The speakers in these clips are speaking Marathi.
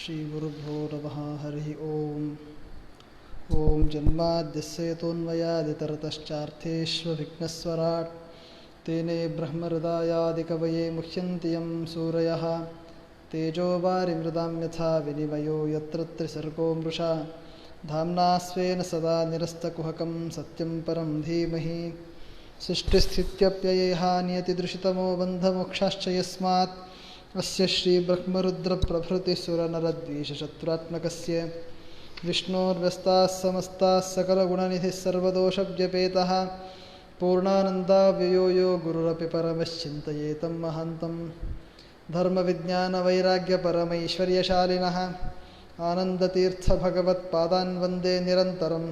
श्रीगुरुभ्यो नमः। हरिः ओम्। ॐ जन्माद्यस्य यतोऽन्वयादितरतश्चार्थेष्वभिघ्नस्वराट् तेने ब्रह्महृदायादिकवये मुह्यन्ति यं सूरयः। तेजो वारिमृदां यथा विनिमयो यत्र त्रिसर्गो मृषा धाम्ना स्वेन सदा निरस्तकुहकं सत्यं परं धीमहि। सृष्टिस्थित्यप्ययेह नियतिदृशितमो बन्धमोक्षाश्च यस्मात् अस्य श्रीब्रह्मरुद्रप्रभृतिसुरनरद्वीषशत्रुरात्मकस्य विष्णोर्व्यस्ताः समस्ताः सकलगुणनिधिः सर्वदोषव्यपेतः पूर्णानन्दाव्ययो यो गुरुरपि परमश्चिन्तयेतं महान्तं धर्मविज्ञानवैराग्यपरमैश्वर्यशालिनः आनन्दतीर्थभगवत्पादान् वन्दे निरन्तरं।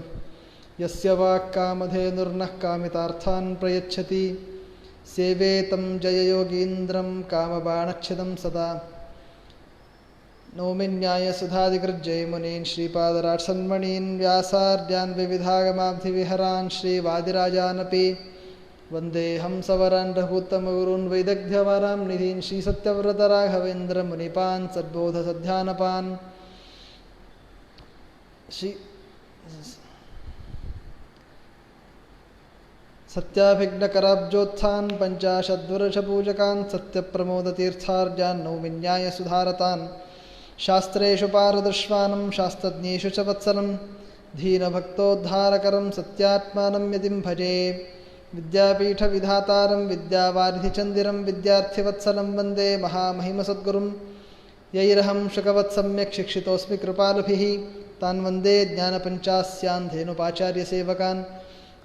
यस्य वाक्कामधेनुर्नः कामितार्थान् प्रयच्छति सेवेतं जययोगीन्द्रं कामबाणच्छिदं सदा। नौमि न्यायसुधादिकृज्जयमुनीन् श्रीपादराट्सन्मणीन् व्यासार्यान् विविधागमाब्धिविहरान् श्रीवादिराजानपि वन्देऽहं सवरान् रघुत्तमगुरून् वैदग्ध्यवरां निधीन् श्रीसत्यव्रतराघवेन्द्रमुनिपान् सद्बोधसध्यानपान् सत्याभिघ्नकराब्जोत्थान् पञ्चाशद्वर्षपूजकान् सत्यप्रमोदतीर्थार्यान् नौमि न्यायसुधारतान् शास्त्रेषु पारदर्श्वानं शास्त्रज्ञेषु च वत्सलं दीनभक्तोद्धारकरं सत्यात्मानं यतिं भजे। विद्यापीठविधातारं विद्यावारिधिचन्दिरं विद्यार्थिवत्सलं वन्दे महामहिमसद्गुरुं यैरहं शुकवत् सम्यक् शिक्षितोऽस्मि कृपालुभिः तान् वन्दे ज्ञानपञ्चास्यान् धेनुपाचार्यसेवकान्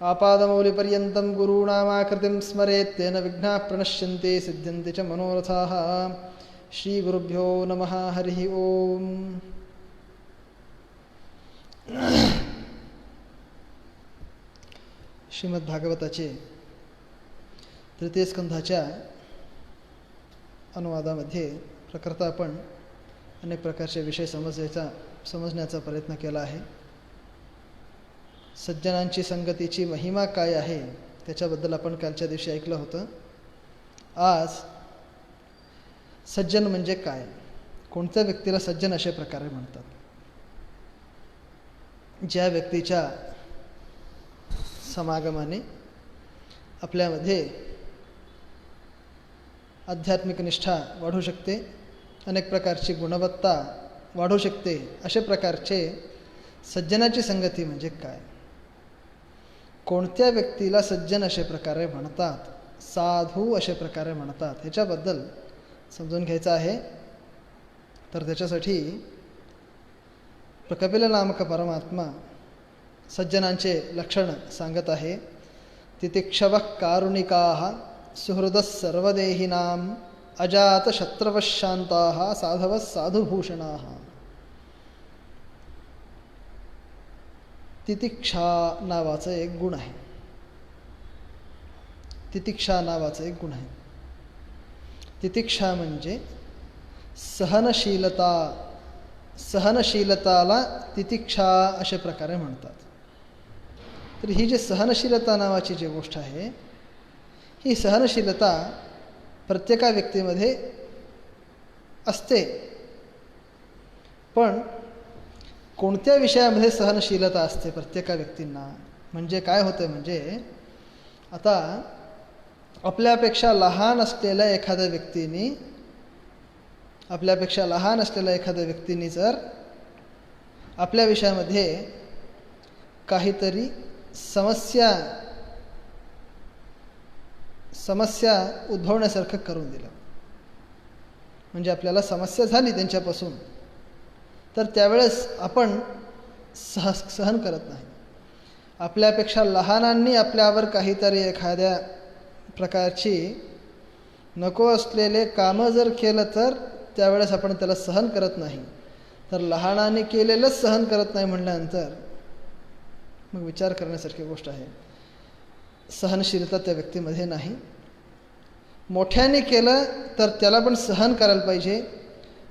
आपादमौलिपर्यन्तं गुरूणामाकृतिं स्मरेत् तेन विघ्नाः प्रणश्यन्ति सिद्ध्यन्ति च मनोरथाः। श्रीगुरुभ्यो नमः। हरिः ओम्। श्रीमद्भागवताचे तृतीय स्कंधाच्या अनुवादामध्ये प्रकर्ता आपण अनेक प्रकारचे विषय समजण्याचा प्रयत्न केला आहे. सज्जनांची संगतीची महिमा काय आहे त्याच्याबद्दल आपण कालच्या दिवशी ऐकलं होतं. आज सज्जन म्हणजे काय, कोणत्या व्यक्तीला सज्जन अशा प्रकारे म्हणतात. ज्या व्यक्तीच्या समागमाने आपल्यामध्ये आध्यात्मिक निष्ठा वाढू शकते, अनेक प्रकारची गुणवत्ता वाढू शकते, अशा प्रकारचे सज्जनाची संगती म्हणजे काय, कोणत्या व्यक्तीला सज्जन अशा प्रकारे म्हणतात, साधू अशा प्रकारे म्हणतात, ह्याच्याबद्दल समजून घ्यायचं आहे. तर त्याच्यासाठी कपिल नामक परमात्मा सज्जनांचे लक्षण सांगत आहे. तितिक्षवः कारुणिकाः सुहृदः सर्वदेहिनां अजातशत्रवः शान्ताः साधवः साधुभूषणाः. तितिक्षा नावाचं एक गुण आहे. तितिक्षा नावाचं एक गुण आहे. तितिक्षा म्हणजे सहनशीलता. सहनशीलताला तितिक्षा अशा प्रकारे म्हणतात. तर ही जी सहनशीलता नावाची जी गोष्ट आहे, ही सहनशीलता प्रत्येका व्यक्तीमध्ये असते. पण कोणत्या विषयामध्ये सहनशीलता असते प्रत्येका व्यक्तींना, म्हणजे काय होतं, म्हणजे आता आपल्यापेक्षा लहान असलेल्या एखाद्या व्यक्तीने जर आपल्या विषयामध्ये काहीतरी समस्या उद्भवण्यासारखं करून दिलं, म्हणजे आपल्याला समस्या झाली त्यांच्यापासून, तर त्यावेळेस आपण सहन करत नाही. आपल्यापेक्षा लहानांनी आपल्यावर काहीतरी एखाद्या प्रकारची नको असलेले कामं जर केलं तर त्यावेळेस आपण त्याला सहन करत नाही. तर लहानांनी केलेलंच सहन करत नाही म्हटल्यानंतर मग विचार करण्यासारखी गोष्ट आहे. सहनशीलता त्या व्यक्तीमध्ये नाही. मोठ्याने केलं तर त्याला पण सहन करायला पाहिजे.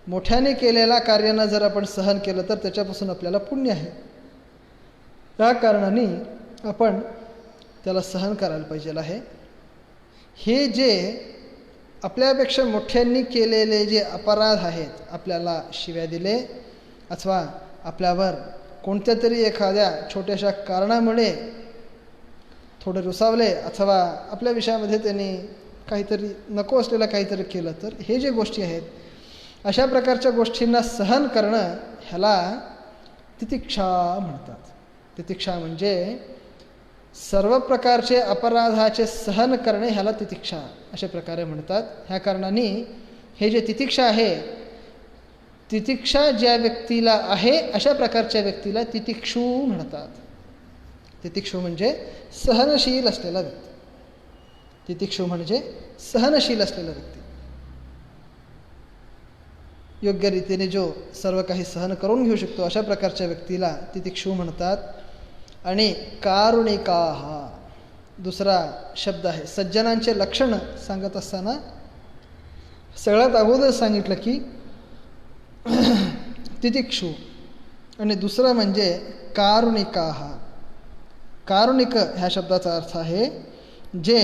मोठ्याने केलेल्या कार्यांना जर आपण सहन केलं तर त्याच्यापासून आपल्याला पुण्य आहे. त्या कारणाने आपण त्याला सहन करायला पाहिजे आहे. हे जे आपल्यापेक्षा मोठ्यांनी केलेले जे अपराध आहेत, आपल्याला शिव्या दिले, अथवा आपल्यावर कोणत्या तरी एखाद्या छोट्याशा कारणामुळे थोडे रुसावले अथवा आपल्या विषयामध्ये त्यांनी काहीतरी नको असलेलं काहीतरी केलं, तर हे जे गोष्टी आहेत अशा प्रकारच्या गोष्टींना सहन करणं ह्याला तितिक्षा म्हणतात. तितिक्षा म्हणजे सर्व प्रकारचे अपराधाचे सहन करणे ह्याला तितिक्षा अशा प्रकारे म्हणतात. ह्या कारणाने हे जे तितिक्षा आहे, तितिक्षा ज्या व्यक्तीला आहे अशा प्रकारच्या व्यक्तीला तितिक्षू म्हणतात. तितिक्षू म्हणजे सहनशील असलेला व्यक्ती. तितिक्षू म्हणजे सहनशील असलेला व्यक्ती, योग्य रीतीने जो सर्व काही सहन करून घेऊ शकतो अशा प्रकारच्या व्यक्तीला तितिक्षू म्हणतात. आणि कारुणिकाः दुसरा शब्द आहे. सज्जनांचे लक्षण सांगत असताना सगळ्यात अगोदर सांगितलं की तितिक्षू, आणि दुसरं म्हणजे कारुणिकाः. कारुणिक ह्या शब्दाचा अर्थ आहे जे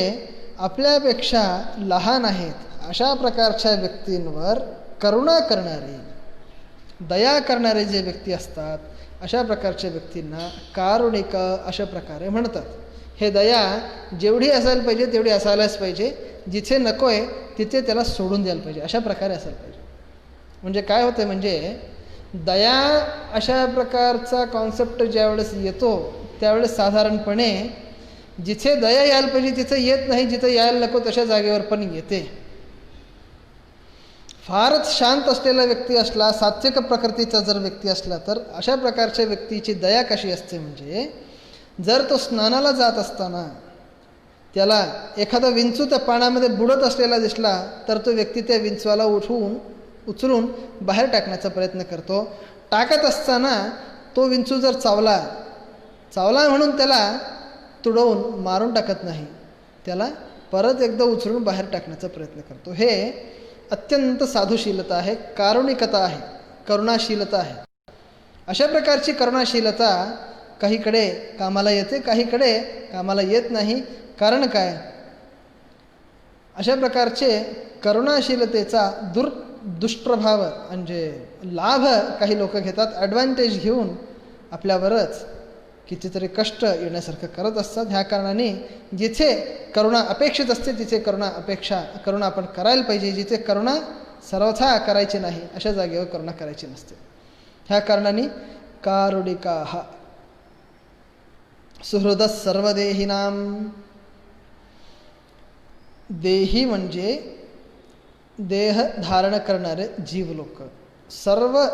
आपल्यापेक्षा लहान आहेत अशा प्रकारच्या व्यक्तींवर करुणा करणारे, दया करणारे जे व्यक्ती असतात अशा प्रकारच्या व्यक्तींना कारुणिक अशा प्रकारे म्हणतात. हे दया जेवढी असायला पाहिजे तेवढी असायलाच पाहिजे, जिथे नको आहे तिथे त्याला सोडून द्यायला पाहिजे अशा प्रकारे असायला पाहिजे. म्हणजे काय होतं, म्हणजे दया अशा प्रकारचा कॉन्सेप्ट ज्यावेळेस येतो त्यावेळेस साधारणपणे जिथे दया यायला पाहिजे तिथे येत नाही, जिथे यायला नको तशा जागेवर पण येते. फारच शांत असलेला व्यक्ती असला, सात्विक प्रकृतीचा जर व्यक्ती असला, तर अशा प्रकारच्या व्यक्तीची दया कशी असते, म्हणजे जर तो स्नानाला जात असताना त्याला एखादा विंचू त्या पाण्यामध्ये बुडत असलेला दिसला तर तो व्यक्ती त्या विंचवाला उचलून बाहेर टाकण्याचा प्रयत्न करतो. टाकत असताना तो विंचू जर चावला म्हणून त्याला तुडवून मारून टाकत नाही, त्याला परत एकदा उचलून बाहेर टाकण्याचा प्रयत्न करतो. हे अत्यंत साधुशीलता आहे, कारुणिकता आहे, करुणाशीलता आहे. अशा प्रकारची करुणाशीलता काहीकडे कामाला येते, काहीकडे कामाला येत नाही. कारण काय, अशा प्रकारचे करुणाशीलतेचा दुष्प्रभाव म्हणजे लाभ काही लोक घेतात, ॲडव्हान्टेज घेऊन आपल्यावरच कितीतरी कष्ट येण्यासारखं करत असतात. ह्या कारणाने जिथे करुणा अपेक्षित असते तिथे करुणा आपण करायला पाहिजे. जिथे करुणा सर्वथा करायची नाही अशा जागेवर करुणा करायची नसते. ह्या कारणाने कारुणिकाः. सुहृद सर्वदेहिनां. देही म्हणजे देह धारण करणारे जीवलोक. सर्व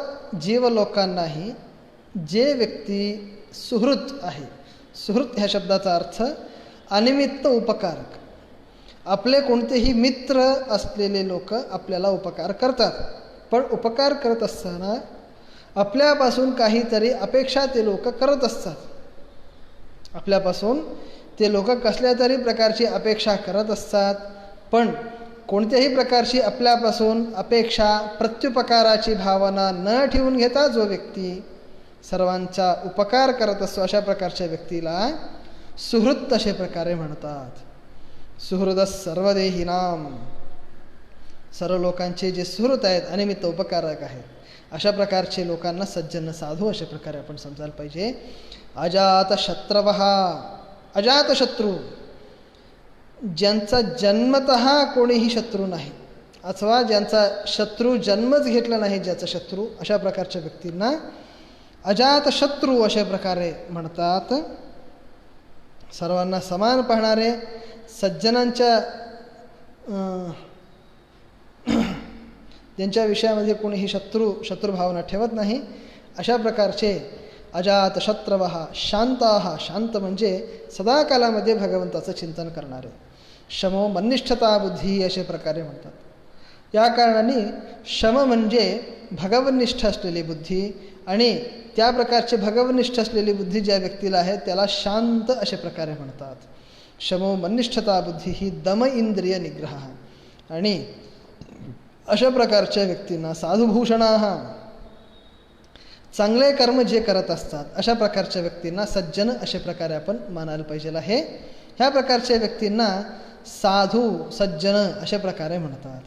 जीवलोकांनाही जे व्यक्ती सुहृत आहे, सुहृत ह्या शब्दाचा अर्थ अनिमित्त उपकारक. आपले कोणतेही मित्र असलेले लोक आपल्याला उपकार करतात, पण उपकार करत असताना आपल्यापासून काहीतरी अपेक्षा ते लोक करत असतात. आपल्यापासून ते लोक कसल्या तरी प्रकारची अपेक्षा करत असतात, पण कोणत्याही प्रकारची आपल्यापासून अपेक्षा प्रत्युपकाराची भावना न ठेवून घेता जो व्यक्ती सर्वांचा उपकार करत असतो अशा प्रकारच्या व्यक्तीला सुहृत अशा प्रकारे म्हणतात. सुहृद सर्वदेहिनाम. सर्व लोकांचे जे सुहृत आहेत, अनिमित्त उपकारक आहेत, अशा प्रकारचे लोकांना सज्जन साधू अशा प्रकारे आपण समजायला पाहिजे. अजातशत्रवः. अजातशत्रू ज्यांचा जन्मतः कोणीही शत्रू नाही अथवा ज्यांचा शत्रू जन्मच घेतला नाही, ज्याचा शत्रू, अशा प्रकारच्या व्यक्तींना अजातशत्रू अशा प्रकारे म्हणतात. सर्वांना समान पाहणारे, सज्जनांच्या त्यांच्या विषयामध्ये कोणीही शत्रुभावना ठेवत नाही अशा प्रकारचे अजातशत्रवः. शांताः. शांत म्हणजे सदाकालामध्ये भगवंताचं चिंतन करणारे. शमो मन्निष्ठता बुद्धी अशा प्रकारे म्हणतात. या कारणाने शम म्हणजे भगवनिष्ठ असलेली बुद्धी, आणि त्या प्रकारचे भगवनिष्ठ असलेली बुद्धी ज्या व्यक्तीला आहे त्याला शांत अशा प्रकारे म्हणतात. शमो मन्निष्ठता बुद्धी ही दम इंद्रिय निग्रह. आणि अशा प्रकारच्या व्यक्तींना साधुभूषणाः. चांगले कर्म जे करत असतात अशा प्रकारच्या व्यक्तींना सज्जन अशा प्रकारे आपण मानायला पाहिजे आहे. ह्या प्रकारच्या व्यक्तींना साधू सज्जन अशा प्रकारे म्हणतात.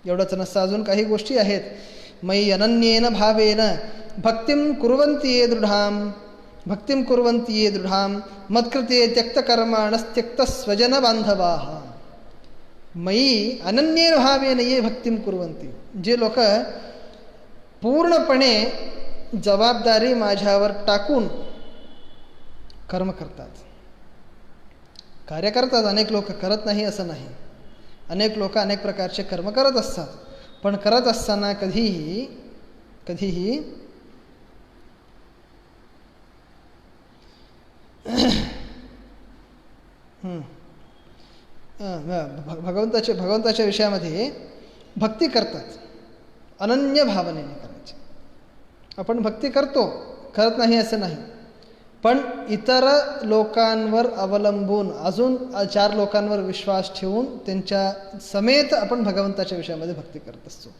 एवढंच नसतं, अजून काही गोष्टी आहेत. मयि अनन्येन भावेन भक्तिं कुर्वन्ति ये दृढां भक्तिं कुर्वन्ति ये दृढां मत्कृते त्यक्तकर्माणस्त्यक्तस्वजनबांधवाः मयी अनन्येन भावेन ये भक्तिं कुर्वन्ति. जे लोक पूर्णपणे जबाबदारी माझ्यावर टाकून कर्म करतात. कार्य करतात, अनेक लोक करत नाही असं नाही. अनेक लोक अनेक प्रकारचे कर्म करत असतात, पण करत असताना कधीही भगवंताच्या विषयामध्ये भक्ती करतात, अनन्य भावनेने करायची. आपण भक्ती करतो, करत नाही असं नाही, पण इतर लोकांवर अवलंबून अजून 4 लोकांवर विश्वास ठेवून त्यांच्या समेत आपण भगवंताच्या विषयामध्ये भक्ती करत असतो.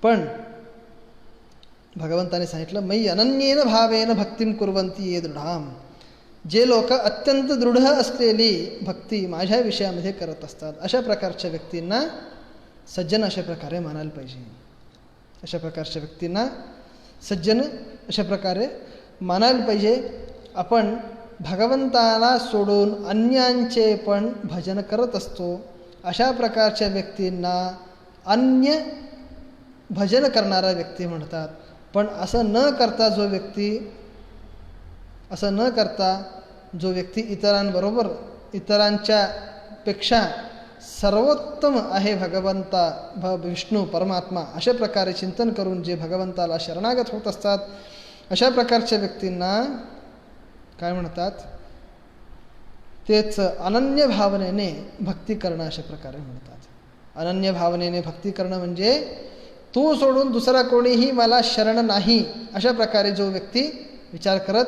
पण भगवंताने सांगितलं मयि अनन्येन भावेन भक्तिं कुर्वन्ति ये दृढाम. जे लोक अत्यंत दृढ असलेली भक्ती माझ्या विषयामध्ये करत असतात, अशा प्रकारच्या व्यक्तींना सज्जन अशा प्रकारे मानायला पाहिजे. अशा प्रकारच्या व्यक्तींना सज्जन अशा प्रकारे मानायला पाहिजे. आपण भगवंताला सोडून अन्यांचे पण भजन करत असतो, अशा प्रकारच्या व्यक्तींना अन्य भजन करणारा व्यक्ती म्हणतात. पण असं न करता जो व्यक्ती इतरांबरोबर इतरांच्या पेक्षा सर्वोत्तम आहे भगवंता विष्णू परमात्मा, अशा प्रकारे चिंतन करून जे भगवंताला शरणागत होत असतात, अशा प्रकारच्या व्यक्तींना काय म्हणतात, तेच अनन्य भावनेने भक्ती करणं अशा प्रकारे म्हणतात. अनन्य भावनेने भक्ती करणं म्हणजे तू सोडून दुसरा कोणीही मला शरण नाही, अशा प्रकारे जो व्यक्ती विचार करत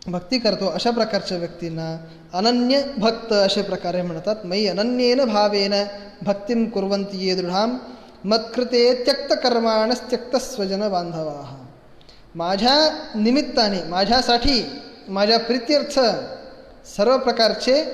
भक्ती करतो, अशा प्रकारच्या व्यक्तींना अनन्य भक्त अशा प्रकारे म्हणतात. मयि अनन्येन भावेन भक्तिं कुर्वन्ति ये दृढां मत्कृते त्यक्तकर्माणस्त्यक्तस्वजन बांधवाः. माझ्या निमित्ताने, माझ्यासाठी, माझ्या प्रीत्यर्थ सर्व प्रकारचे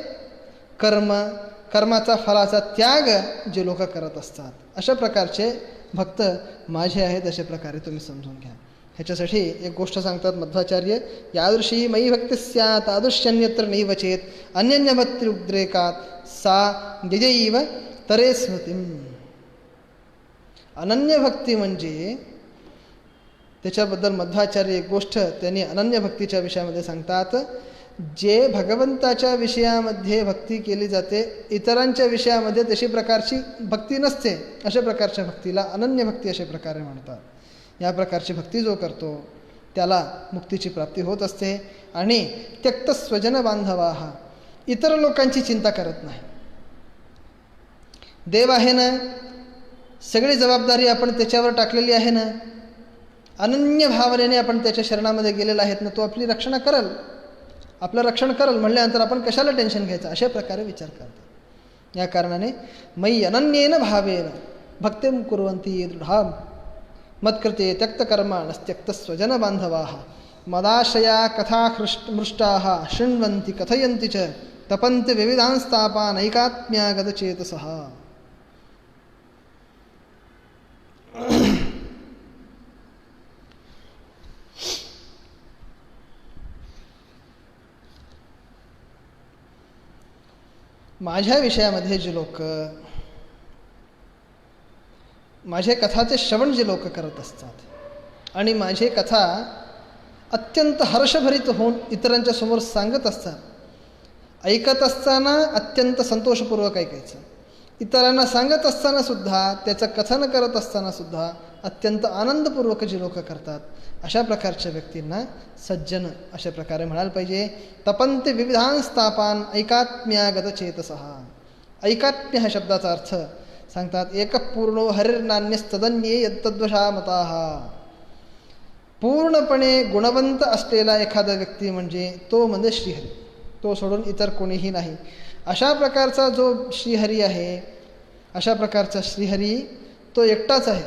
कर्माचा फलाचा त्याग जे लोक करत असतात, अशा प्रकारचे भक्त माझे आहेत, अशा प्रकारे तुम्ही समजून घ्या. ह्याच्यासाठी एक गोष्ट सांगतात मध्वाचार्य, यादृशी मयि भक्ती स्यात् तादृश्यन्यत्र नैव चेत अन्यन्यभक्ती उद्रेकात सा यजैव तरे स्मृतिम. अनन्य भक्ती म्हणजे, त्याच्याबद्दल मध्वाचार्य एक गोष्ट त्यांनी अनन्य भक्तीच्या विषयामध्ये सांगतात. जे भगवंताच्या विषयामध्ये भक्ती केली जाते, इतरांच्या विषयामध्ये तशी प्रकारची भक्ती नसते, अशा प्रकारच्या भक्तीला अनन्य भक्ती अशा प्रकारे म्हणतात. या प्रकारची भक्ती जो करतो त्याला मुक्तीची प्राप्ती होत असते. आणि त्यक्त स्वजन बांधवाः, इतर लोकांची चिंता करत नाही. देव आहे ना, सगळी जबाबदारी आपण त्याच्यावर टाकलेली आहे ना, अनन्य भावनेने आपण त्याच्या शरणामध्ये गेलेला आहेत ना, तो आपली रक्षण करल, आपलं रक्षण करल म्हणल्यानंतर आपण कशाला टेन्शन घ्यायचं, अशा प्रकारे विचार करतात. या कारणाने मयि अनन्येन भावेन भक्तिं कुर्वन्ति ये दृढां मत्कृते त्यक्तकर्माणस्त्यक्तस्वजन बांधवाः मदाशया कथा मृष्टाः शृण्वन्ति कथयन्ति च तपन्ति विविधांस्तापान् ऐकात्म्यागतचेतसः. माझ्या विषयामध्ये जे लोक, माझे कथाचे श्रवण जे लोक करत असतात आणि माझे कथा अत्यंत हर्षभरित होऊन इतरांच्या समोर सांगत असतात, ऐकत असताना अत्यंत संतोषपूर्वक ऐकायचं, इतरांना सांगत असताना सुद्धा, त्याचं कथन करत असताना सुद्धा अत्यंत आनंदपूर्वक जे लोक करतात, अशा प्रकारच्या व्यक्तींना सज्जन अशा प्रकारे म्हणायला पाहिजे. तपन्ति विविधांस्तापान् ऐकात्म्यागत चेतसः. ऐकात्म्य ह्या शब्दाचा अर्थ सांगतात, एकः पूर्णो हरिर्नान्यस्तदन्ये यत्तद्वशा मताः. पूर्णपणे गुणवंत असलेला एखादा व्यक्ती म्हणजे तो म्हणजे श्रीहरी, तो सोडून इतर कोणीही नाही. अशा प्रकारचा जो श्रीहरी आहे, अशा प्रकारचा श्रीहरी तो एकटाच आहे,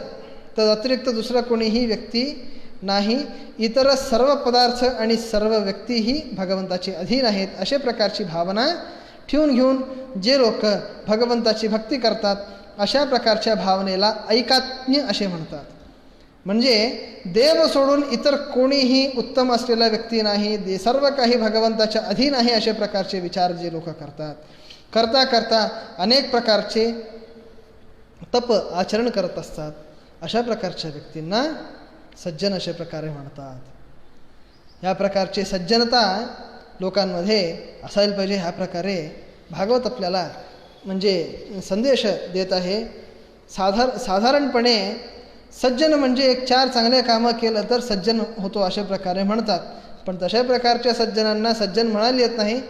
तर अतिरिक्त दुसरा कोणीही व्यक्ती नाही. इतर सर्व पदार्थ आणि सर्व व्यक्तीही भगवंताचे अधीन आहेत, अशा प्रकारची भावना ठेवून घेऊन जे लोक भगवंताची भक्ती करतात, अशा प्रकारच्या भावनेला ऐकात्म्य असे म्हणतात. म्हणजे देव सोडून इतर कोणीही उत्तम असलेला व्यक्ती नाही, सर्व काही भगवंताच्या अधीन आहे, अशा प्रकारचे विचार जे लोक करतात, करता करता अनेक प्रकारचे तप आचरण करत असतात, अशा प्रकारच्या व्यक्तींना सज्जन अशा प्रकारे म्हणतात. या प्रकारची सज्जनता लोकांमध्ये असायला पाहिजे. ह्या प्रकारे भागवत आपल्याला म्हणजे संदेश देत आहे. साधारणपणे सज्जन म्हणजे एक 4 चांगले कामं केलं तर सज्जन होतो अशा प्रकारे म्हणतात, पण तशा प्रकारच्या सज्जनांना सज्जन म्हणायला येत नाही.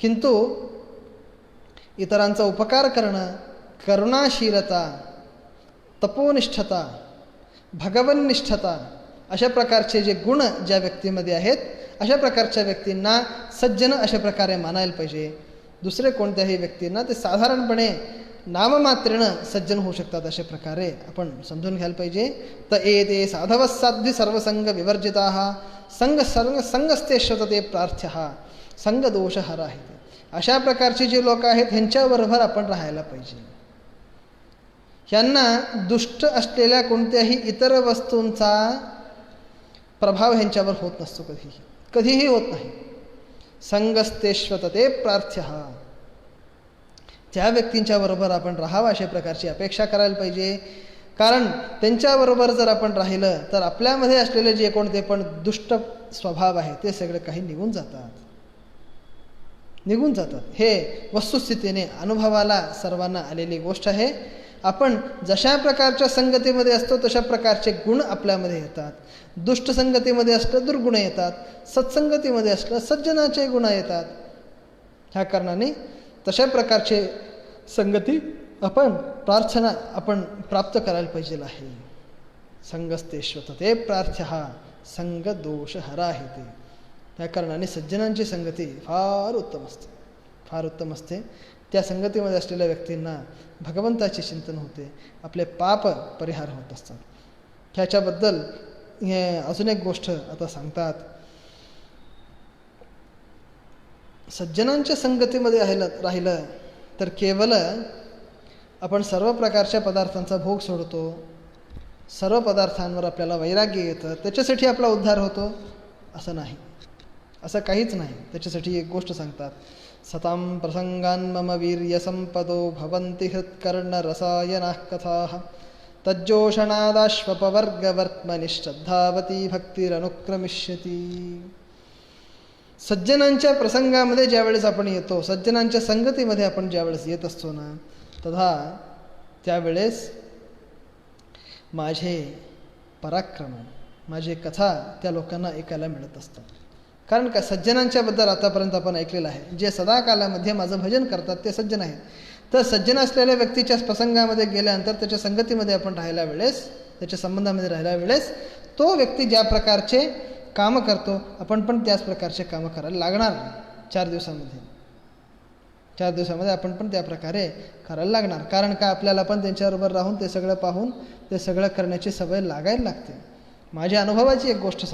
किंतु इतरांचा उपकार करणं, करुणाशीलता, तपोनिष्ठता, भगवन्निष्ठता अशा प्रकारचे जे गुण ज्या व्यक्तीमध्ये आहेत, अशा प्रकारच्या व्यक्तींना सज्जन अशा प्रकारे मानायला पाहिजे. दुसरे कोणत्याही व्यक्तींना ते साधारणपणे नाममात्रेनं सज्जन होऊ शकतात अशा प्रकारे आपण समजून घ्यायला पाहिजे. त एते साधवः साध्वी सर्वसंग विवर्जिताः संगस्ते श्वतते प्रार्थ्यः संगदोषहर आहेत. अशा प्रकारचे जे लोक आहेत ह्यांच्याबरोबर आपण राहायला पाहिजे. ह्यांना दुष्ट असलेल्या कोणत्याही इतर वस्तूंचा प्रभाव ह्यांच्यावर होत नसतो, कधीही होत नाही. संगस्तेश्वतते प्रार्थ्यः, त्या व्यक्तींच्या बरोबर आपण राहावं अशा प्रकारची अपेक्षा करायला पाहिजे. कारण त्यांच्याबरोबर जर आपण राहिलं तर आपल्यामध्ये असलेले जे कोणते पण दुष्ट स्वभाव आहे ते सगळे काही निघून जातात. हे वस्तुस्थितीने अनुभवाला सर्वांना आलेली गोष्ट आहे. आपण जशा प्रकारच्या संगतीमध्ये असतो तशा प्रकारचे गुण आपल्यामध्ये येतात. दुष्ट संगतीमध्ये असलं दुर्गुण येतात, सत्संगतीमध्ये असलं सज्जनाचे गुण येतात. ह्या कारणाने तशा प्रकारचे संगती आपण प्राप्त करायला पाहिजे आहे. संगस्तेश्वतते प्रार्थ्यः संगदोषहर आहेत. त्या कारणाने सज्जनांची संगती फार उत्तम असते. त्या संगतीमध्ये असलेल्या व्यक्तींना भगवंताचे चिंतन होते, आपले पाप परिहार होत असतात. ह्याच्याबद्दल अजून एक गोष्ट आता सांगतात. सज्जनांच्या संगतीमध्ये राहिलं तर केवळ आपण सर्व प्रकारच्या पदार्थांचा भोग सोडतो, सर्व पदार्थांवर आपल्याला वैराग्य येतं, त्याच्यासाठी आपला उद्धार होतो असं नाही, असं काहीच नाही. त्याच्यासाठी एक गोष्ट सांगतात. सतां प्रसंगान् मम वीर्य संपदो भवन्ति हृत्कर्ण रसायनाः कथाः तज्जोषणादाश्वपवर्गवर्त्मनि श्रद्धावती भक्तिरनुक्रमिष्यति. सज्जनांच्या प्रसंगामध्ये ज्यावेळेस आपण येतो, सज्जनांच्या संगतीमध्ये आपण ज्यावेळेस येत असतो ना, त्यावेळेस माझे पराक्रम, माझे कथा त्या लोकांना ऐकायला मिळत असतात. कारण का, सज्जनांच्याबद्दल आतापर्यंत आपण ऐकलेलं आहे. जे सदाकालामध्ये माझं भजन करतात ते सज्जन आहेत. तर सज्जन असलेल्या व्यक्तीच्या प्रसंगामध्ये गेल्यानंतर त्याच्या संगतीमध्ये आपण राहिल्या वेळेस, त्याच्या संबंधामध्ये राहिल्या वेळेस तो व्यक्ती ज्या प्रकारचे कामं करतो आपण पण त्याच प्रकारचे कामं करायला लागणार. 4 दिवसामध्ये आपण पण त्या प्रकारे करायला लागणार. कारण का, आपल्याला पण त्यांच्याबरोबर राहून ते सगळं पाहून ते सगळं करण्याची सवय लागायला लागते. माझ्या अनुभवाची एक गोष्ट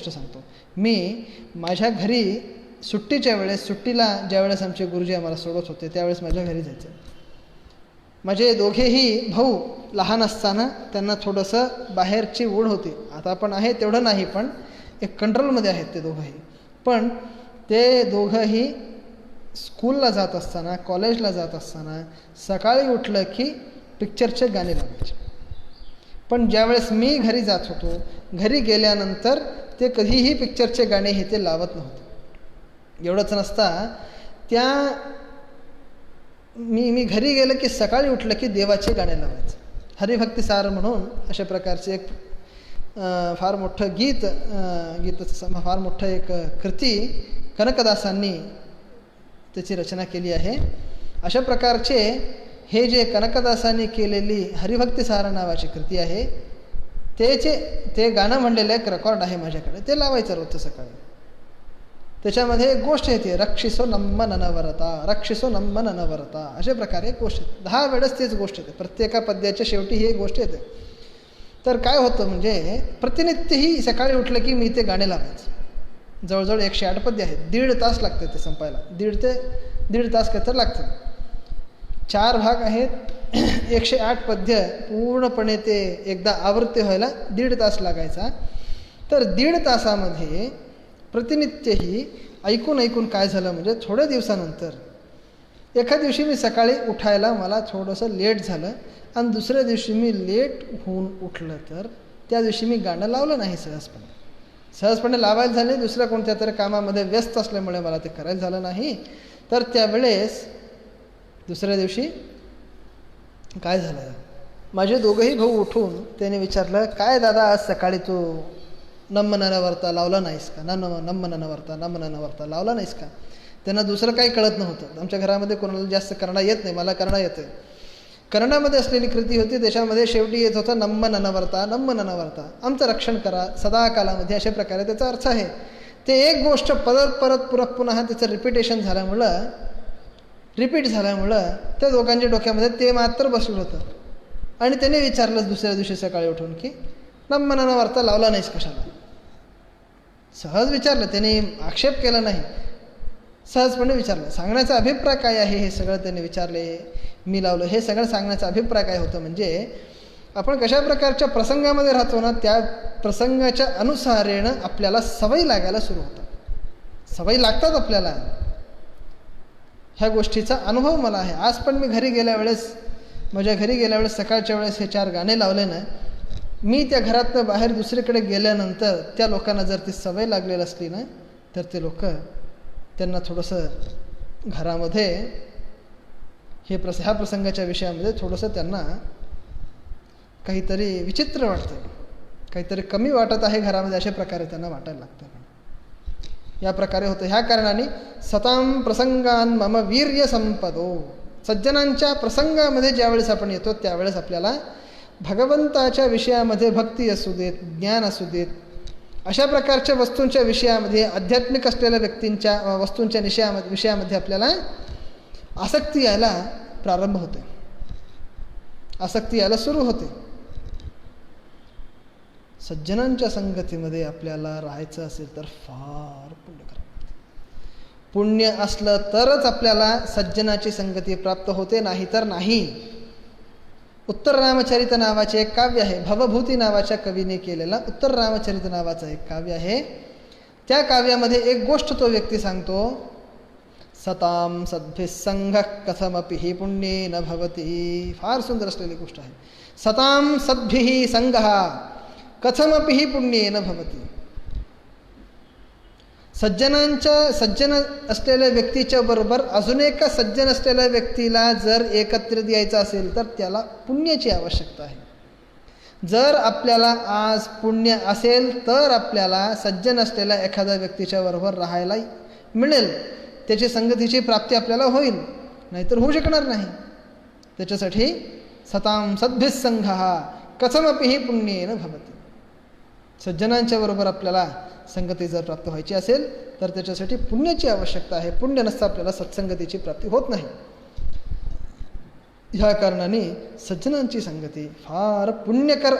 सांगतो. मी माझ्या घरी सुट्टीला ज्यावेळेस आमचे गुरुजी आम्हाला सोडत होते त्यावेळेस माझ्या घरी जायचे. माझे दोघेही भाऊ लहान असताना त्यांना थोडंसं बाहेरची ओढ होती. आता पण आहे तेवढं नाही, पण एक कंट्रोलमध्ये आहेत ते दोघंही. पण ते दोघंही स्कूलला जात असताना, कॉलेजला जात असताना सकाळी उठलं की पिक्चरचे गाणे लावायचे. पण ज्यावेळेस मी घरी जात होतो, घरी गेल्यानंतर ते कधीही पिक्चरचे गाणे हे ते लावत नव्हते. एवढंच नसता, मी घरी गेलं की सकाळी उठलं की देवाचे गाणे लावायचे. हरिभक्तिसार म्हणून अशा प्रकारचे एक फार मोठं गीत फार मोठं एक कृती कनकदासांनी त्याची रचना केली आहे. अशा प्रकारचे हे जे कनकदासांनी केलेली हरिभक्तिसार नावाची कृती आहे, ते गाणं म्हणलेलं एक रेकॉर्ड आहे माझ्याकडे. ते लावायचं रोजचं सकाळी. त्याच्यामध्ये एक गोष्ट येते, रक्षिसो नम्म ननवरता अशा प्रकारे एक गोष्ट येते. 10 वेळेस तीच गोष्ट येते. प्रत्येका पद्याच्या शेवटी ही एक गोष्ट येते. तर काय होतं म्हणजे प्रतिनित्यही सकाळी उठलं की मी ते गाणे लावायचं. जवळजवळ 108 पद्य आहेत. 1.5 तास लागते ते संपायला. 1.5 ते 1.5 तास काय तर लागतं. 4 भाग आहेत. 108 पद्य पूर्णपणे ते एकदा आवृत्ती व्हायला 1.5 तास लागायचा. तर 1.5 तासामध्ये प्रतिनित्यही ऐकून ऐकून काय झालं म्हणजे थोड्या दिवसानंतर एका दिवशी मी सकाळी उठायला मला थोडंसं लेट झालं आणि दुसऱ्या दिवशी मी लेट होऊन उठलं तर त्या दिवशी मी गाणं लावलं नाही सहजपणे लावायला झाले. दुसऱ्या कोणत्या तरी कामामध्ये व्यस्त असल्यामुळे मला ते करायला झालं नाही. तर त्यावेळेस दुसऱ्या दिवशी काय झालं, माझे दोघंही भाऊ उठून त्याने विचारलं, काय दादा आज सकाळी तू नम्म ननवर्ता लावला नाहीस का? नम्म ननवर्ता लावला नाहीस का? त्यांना दुसरं काही कळत नव्हतं. आमच्या घरामध्ये कोणाला जास्त कन्नड येत नाही, मला कन्नड येतं. कन्नडामध्ये असलेली कृती होती, त्याच्यामध्ये शेवटी येत होतं नम्म ननवर्ता. आमचं रक्षण करा सदा कालामध्ये, अशा प्रकारे त्याचा अर्थ आहे. ते एक गोष्ट परत पुन्हा त्याचं रिपीट झाल्यामुळं त्या दोघांच्या डोक्यामध्ये ते मात्र बसलं होतं. आणि त्याने विचारलं दुसऱ्या दिवशी सकाळी उठून की नम्म ननवर्ता लावला नाहीस कशाला? सहज विचारलं, त्याने आक्षेप केला नाही, सहजपणे विचारलं. सांगण्याचा अभिप्राय काय आहे हे सगळं त्यांनी विचारले. मी लावलं हे सगळं सांगण्याचा अभिप्राय काय होतं म्हणजे आपण कशा प्रकारच्या प्रसंगामध्ये राहतो ना, त्या प्रसंगाच्या अनुसारेनं आपल्याला सवयी लागायला सुरू होतात. सवयी लागतात आपल्याला. ह्या गोष्टीचा अनुभव मला आहे. आज पण मी माझ्या घरी गेल्या वेळेस सकाळच्या वेळेस हे 4 गाणे लावले ना, मी त्या घरातनं बाहेर दुसरीकडे गेल्यानंतर त्या लोकांना जर ती सवय लागलेली असली ना, तर ते लोक त्यांना थोडंसं घरामध्ये ह्या प्रसंगाच्या विषयामध्ये थोडंसं त्यांना काहीतरी विचित्र वाटतं, काहीतरी कमी वाटत आहे घरामध्ये, अशा प्रकारे त्यांना वाटायला लागतं. या प्रकारे होतं. ह्या कारणाने सताम प्रसंगान मम वीर्य संपदो. सज्जनांच्या प्रसंगामध्ये ज्यावेळेस आपण येतो त्यावेळेस आपल्याला भगवंताच्या विषयामध्ये भक्ती असू देत, ज्ञान असू देत, अशा प्रकारच्या वस्तूंच्या विषयामध्ये, आध्यात्मिक असलेल्या वस्तूंच्या विषयामध्ये आपल्याला आसक्ती यायला प्रारंभ होते, आसक्ती यायला सुरू होते. सज्जनांच्या संगतीमध्ये आपल्याला राहायचं असेल तर फार पुण्य करावं. पुण्य असलं तरच आपल्याला सज्जनाची संगती प्राप्त होते, नाही तर नाही. उत्तर रामचरित नावाचे एक काव्य आहे, भवभूती नावाच्या कवीने केलेला उत्तर रामचरित नावाचं एक काव्य आहे. त्या काव्यामध्ये एक गोष्ट तो व्यक्ती सांगतो, सताम सद्भिः संघ कथमपि हि पुण्ये न भवती. फार सुंदर असलेली गोष्ट आहे. सताम सद्भिः संघः कथमपि हि पुण्ये न भवती. सज्जन असलेल्या व्यक्तीच्या बरोबर अजून एका सज्जन असलेल्या व्यक्तीला जर एकत्रित यायचं असेल तर त्याला पुण्याची आवश्यकता आहे. जर आपल्याला आज पुण्य असेल तर आपल्याला सज्जन असलेल्या एखाद्या व्यक्तीच्या बरोबर राहायला मिळेल, त्याची संगतीची प्राप्ती आपल्याला होईल, नाहीतर होऊ शकणार नाही. त्याच्यासाठी सताम सद्भिः संघः कथमपि हि पुण्ये न भवति. सज्जनांच्या बरोबर आपल्याला संगती जर प्राप्त व्हायची असेल तर त्याच्यासाठी पुण्याची आवश्यकता आहे. पुण्य नसता आपल्याला सत्संगतीची प्राप्ती होत नाही. ह्या कारणाने सज्जनांची संगती फार पुण्यकर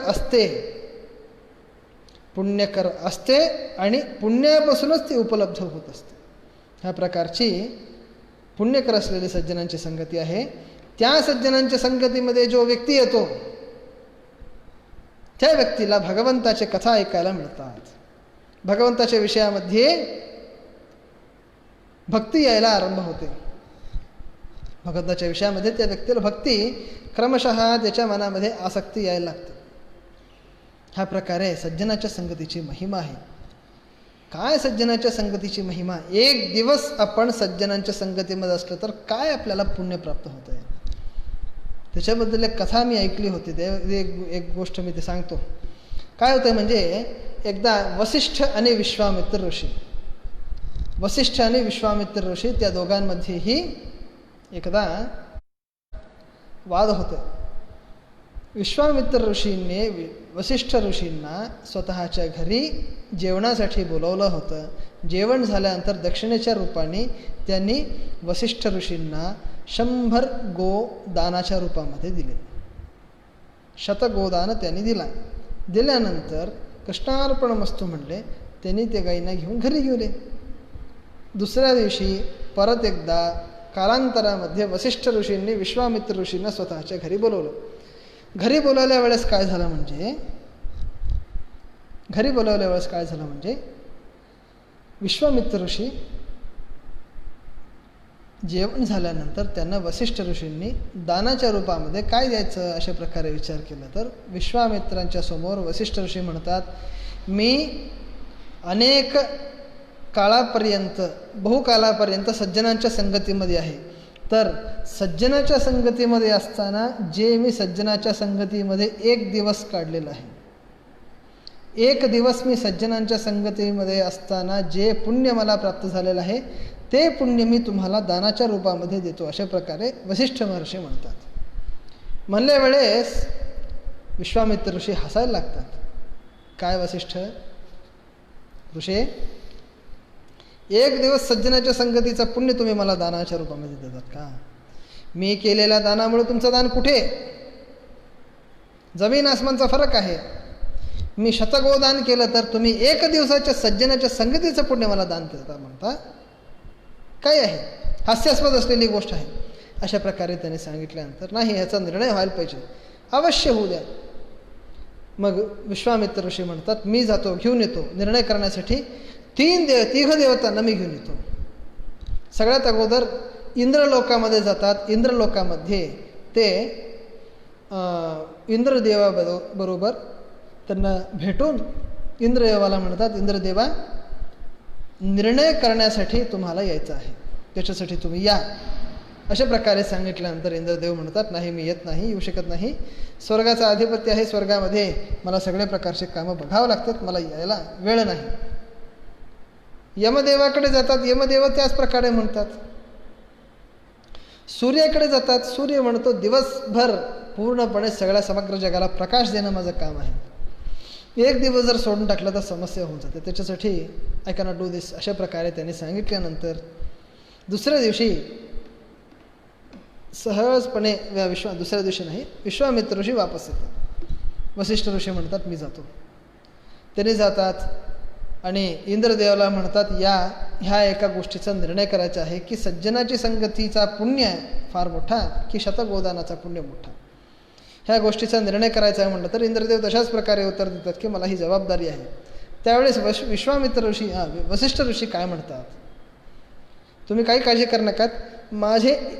असते आणि पुण्यापासूनच ती उपलब्ध होत असते. ह्या प्रकारची पुण्यकर असलेली सज्जनांची संगती आहे. त्या सज्जनांच्या संगतीमध्ये जो व्यक्ती येतो त्या व्यक्तीला भगवंताचे कथा ऐकायला मिळतात. भगवंताच्या विषयामध्ये भक्ती यायला आरंभ होते. भगवंताच्या विषयामध्ये त्या व्यक्तीला भक्ती क्रमशः त्याच्या मनामध्ये आसक्ती यायला लागते. ह्या प्रकारे सज्जनाच्या संगतीची महिमा आहे. काय सज्जनाच्या संगतीची महिमा? एक दिवस आपण सज्जनांच्या संगतीमध्ये असलं तर काय आपल्याला पुण्य प्राप्त होतं आहे, त्याच्याबद्दल एक कथा मी ऐकली होती. एक गोष्ट मी ते सांगतो. काय होतं म्हणजे एकदा वसिष्ठ आणि विश्वामित्र ऋषी त्या दोघांमध्येही एकदा वाद होते. विश्वामित्र ऋषींनी वसिष्ठ ऋषींना स्वतःच्या घरी जेवणासाठी बोलवलं होतं. जेवण झाल्यानंतर दक्षिणेच्या रूपाने त्यांनी वसिष्ठ ऋषींना 100 गोदानाच्या रूपामध्ये दिले. शतगोदान त्यांनी दिल्यानंतर कृष्णार्पणमस्तू म्हणले. त्यांनी ते गायींना घेऊन घरी गेले. दुसऱ्या दिवशी परत एकदा कालांतरामध्ये वसिष्ठ ऋषींनी विश्वामित्र ऋषींना स्वतःच्या घरी बोलवलं. घरी बोलावल्या वेळेस काय झालं म्हणजे विश्वामित्र ऋषी जेवण झाल्यानंतर त्यांना वसिष्ठ ऋषींनी दानाच्या रूपामध्ये काय द्यायचं अशा प्रकारे विचार केला. तर विश्वामित्रांच्या समोर वसिष्ठ ऋषी म्हणतात, मी अनेक काळापर्यंत बहुकालापर्यंत सज्जनांच्या संगतीमध्ये आहे. तर सज्जनाच्या संगतीमध्ये असताना जे मी सज्जनाच्या संगतीमध्ये एक दिवस काढलेला आहे, एक दिवस मी सज्जनांच्या संगतीमध्ये असताना जे पुण्य मला प्राप्त झालेलं आहे ते पुण्य मी तुम्हाला दानाच्या रूपामध्ये देतो, अशा प्रकारे वसिष्ठ महर्षी म्हणतात. म्हणल्या वेळेस विश्वामित्र ऋषी हसायला लागतात. काय वसिष्ठ ऋषी, एक दिवस सज्जनाच्या संगतीचा पुण्य तुम्ही मला दानाच्या रूपामध्ये देतात का? मी केलेल्या दानामुळे तुमचं दान कुठे? जमीन आसमानचा फरक आहे. मी शतगोदान केलं तर तुम्ही एक दिवसाच्या सज्जनाच्या संगतीचं पुण्य मला दान देता म्हणता, काय आहे? हास्यास्पद असलेली गोष्ट आहे. अशा प्रकारे त्याने सांगितल्यानंतर नाही, ह्याचा निर्णय व्हायला पाहिजे, अवश्य होऊ द्या. मग विश्वामित्र ऋषी म्हणतात, मी जातो, घेऊन येतो निर्णय करण्यासाठी. तिघ देवतांना मी घेऊन येतो. सगळ्यात अगोदर इंद्रलोकामध्ये जातात. इंद्रलोकामध्ये ते इंद्रदेवाबरोबर त्यांना भेटून इंद्रदेवाला म्हणतात, इंद्रदेवा निर्णय करण्यासाठी तुम्हाला यायचं आहे, त्याच्यासाठी तुम्ही या. अशा प्रकारे सांगितल्यानंतर इंद्रदेव म्हणतात, नाही मी येत नाही, येऊ शकत नाही. स्वर्गाचा अधिपत्य आहे, स्वर्गामध्ये मला सगळ्या प्रकारचे कामं बघावं लागतात, मला यायला वेळ नाही. यमदेवाकडे जातात. यमदेव त्याच प्रकारे म्हणतात. सूर्याकडे जातात. सूर्य म्हणतो, दिवसभर पूर्णपणे सगळ्या समग्र जगाला प्रकाश देणं माझं काम आहे. एक दिवस जर सोडून टाकलं तर समस्या होऊन जाते, त्याच्यासाठी आय कॅनॉट डू दिस. अशा प्रकारे त्यांनी सांगितल्यानंतर दुसऱ्या दिवशी सहजपणे दुसऱ्या दिवशी नाही, विश्वामित्र ऋषी वापस येतात. वसिष्ठ ऋषी म्हणतात, मी जातो. त्यांनी जातात आणि इंद्रदेवाला म्हणतात, ह्या एका गोष्टीचा निर्णय करायचा आहे की सज्जनाची संगतीचा पुण्य फार मोठा की शतगोदानाचा पुण्य मोठा, ह्या गोष्टीचा निर्णय करायचा आहे. म्हटलं तर इंद्रदेव तशाच प्रकारे उत्तर देतात की मला ही जबाबदारी आहे. त्यावेळेस विश्वामित्र ऋषी वसिष्ठ ऋषी काय म्हणतात, तुम्ही काही काळजी करू नका,